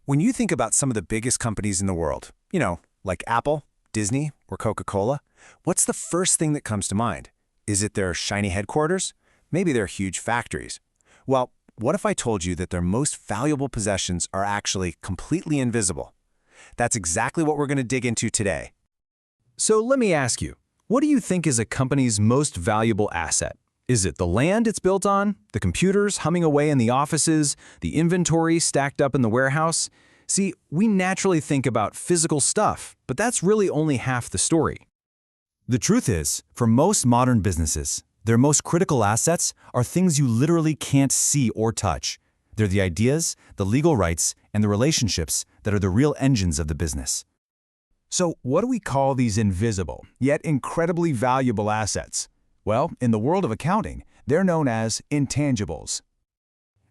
When you think about some of the biggest companies in the world, like Apple, Disney, or Coca-Cola, what's the first thing that comes to mind? Is it their shiny headquarters? Maybe their huge factories. Well, what if I told you that their most valuable possessions are actually completely invisible? That's exactly what we're going to dig into today. So let me ask you, what do you think is a company's most valuable asset? Is it the land it's built on, the computers humming away in the offices, the inventory stacked up in the warehouse? See, we naturally think about physical stuff, but that's really only half the story. The truth is, for most modern businesses, their most critical assets are things you literally can't see or touch. They're the ideas, the legal rights, and the relationships that are the real engines of the business. So what do we call these invisible, yet incredibly valuable assets? Well, in the world of accounting, they're known as intangibles.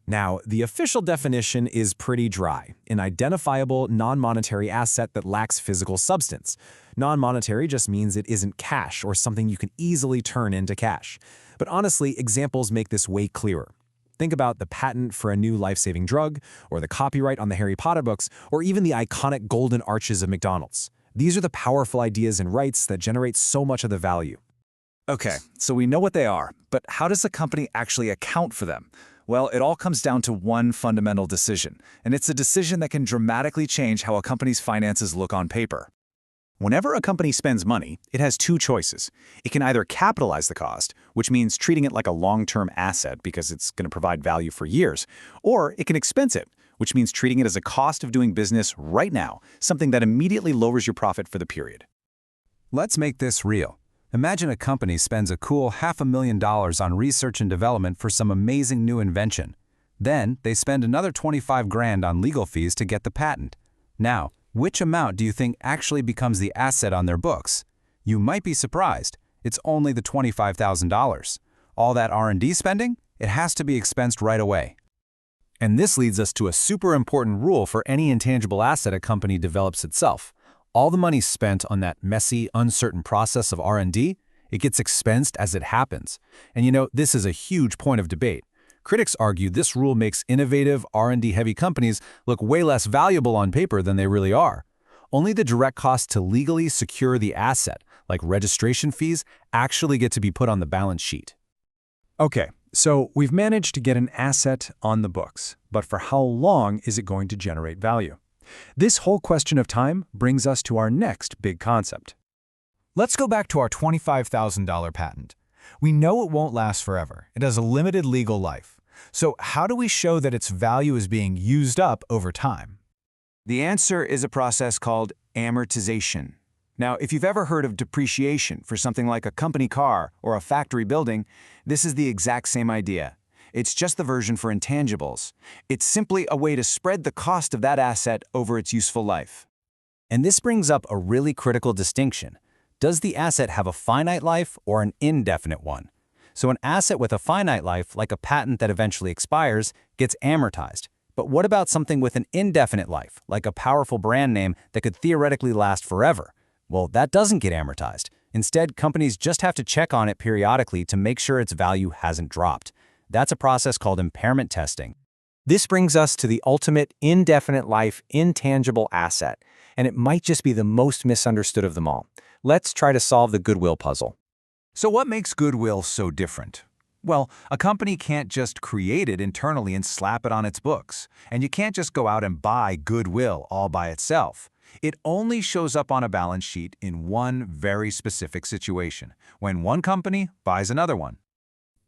Now, the official definition is pretty dry: an identifiable, non-monetary asset that lacks physical substance. Non-monetary just means it isn't cash or something you can easily turn into cash. But honestly, examples make this way clearer. Think about the patent for a new life-saving drug, or the copyright on the Harry Potter books, or even the iconic golden arches of McDonald's. These are the powerful ideas and rights that generate so much of the value. Okay, so we know what they are, but how does a company actually account for them? Well, it all comes down to one fundamental decision, and it's a decision that can dramatically change how a company's finances look on paper. Whenever a company spends money, it has two choices. It can either capitalize the cost, which means treating it like a long-term asset because it's going to provide value for years, or it can expense it, which means treating it as a cost of doing business right now, something that immediately lowers your profit for the period. Let's make this real. Imagine a company spends a cool $500,000 on research and development for some amazing new invention. Then, they spend another $25,000 on legal fees to get the patent. Now, which amount do you think actually becomes the asset on their books? You might be surprised. It's only the $25,000. All that R&D spending? It has to be expensed right away. And this leads us to a super important rule for any intangible asset a company develops itself. All the money spent on that messy, uncertain process of R&D, it gets expensed as it happens. And this is a huge point of debate. Critics argue this rule makes innovative, R&D-heavy companies look way less valuable on paper than they really are. Only the direct cost to legally secure the asset, like registration fees, actually get to be put on the balance sheet. Okay, so we've managed to get an asset on the books, but for how long is it going to generate value? This whole question of time brings us to our next big concept. Let's go back to our $25,000 patent. We know it won't last forever. It has a limited legal life. So how do we show that its value is being used up over time? The answer is a process called amortization. Now, if you've ever heard of depreciation for something like a company car or a factory building, this is the exact same idea. It's just the version for intangibles. It's simply a way to spread the cost of that asset over its useful life. And this brings up a really critical distinction. Does the asset have a finite life or an indefinite one? So an asset with a finite life, like a patent that eventually expires, gets amortized. But what about something with an indefinite life, like a powerful brand name that could theoretically last forever? Well, that doesn't get amortized. Instead, companies just have to check on it periodically to make sure its value hasn't dropped. That's a process called impairment testing. This brings us to the ultimate indefinite life intangible asset, and it might just be the most misunderstood of them all. Let's try to solve the goodwill puzzle. So what makes goodwill so different? Well, a company can't just create it internally and slap it on its books. And you can't just go out and buy goodwill all by itself. It only shows up on a balance sheet in one very specific situation, when one company buys another one.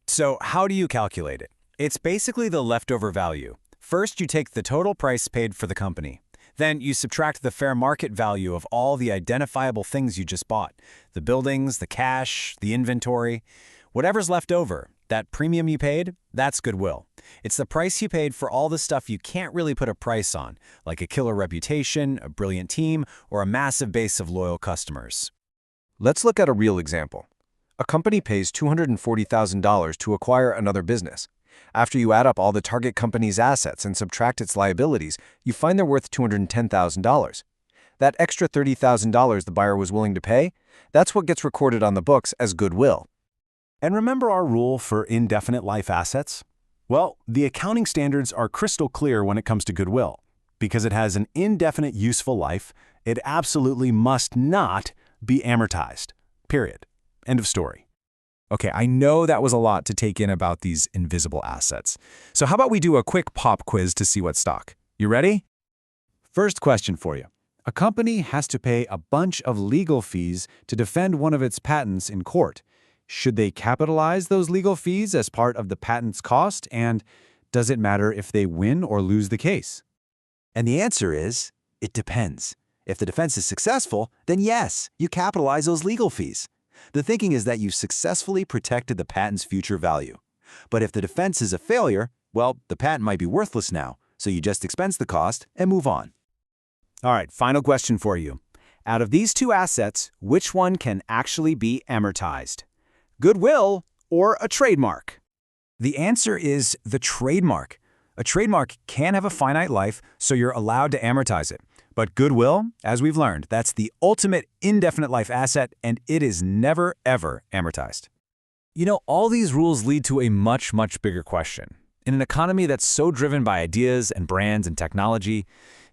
So how do you calculate it? It's basically the leftover value. First, you take the total price paid for the company. Then you subtract the fair market value of all the identifiable things you just bought. The buildings, the cash, the inventory. Whatever's left over, that premium you paid, that's goodwill. It's the price you paid for all the stuff you can't really put a price on, like a killer reputation, a brilliant team, or a massive base of loyal customers. Let's look at a real example. A company pays $240,000 to acquire another business. After you add up all the target company's assets and subtract its liabilities, you find they're worth $210,000. That extra $30,000 the buyer was willing to pay, that's what gets recorded on the books as goodwill. And remember our rule for indefinite life assets? Well, the accounting standards are crystal clear when it comes to goodwill. Because it has an indefinite useful life, it absolutely must not be amortized. Period. End of story. Okay, I know that was a lot to take in about these invisible assets. So how about we do a quick pop quiz to see what's stuck? You ready? First question for you. A company has to pay a bunch of legal fees to defend one of its patents in court. Should they capitalize those legal fees as part of the patent's cost? And does it matter if they win or lose the case? And the answer is, it depends. If the defense is successful, then yes, you capitalize those legal fees. The thinking is that you successfully protected the patent's future value. But if the defense is a failure, well, the patent might be worthless now, so you just expense the cost and move on. All right, final question for you. Out of these two assets, which one can actually be amortized? Goodwill or a trademark? The answer is the trademark. A trademark can have a finite life, so you're allowed to amortize it. But goodwill, as we've learned, that's the ultimate indefinite life asset, and it is never, ever amortized. You know, all these rules lead to a much, much bigger question. In an economy that's so driven by ideas and brands and technology,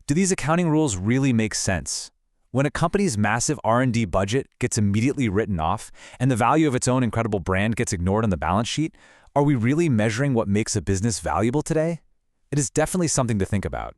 do these accounting rules really make sense? When a company's massive R&D budget gets immediately written off and the value of its own incredible brand gets ignored on the balance sheet, are we really measuring what makes a business valuable today? It is definitely something to think about.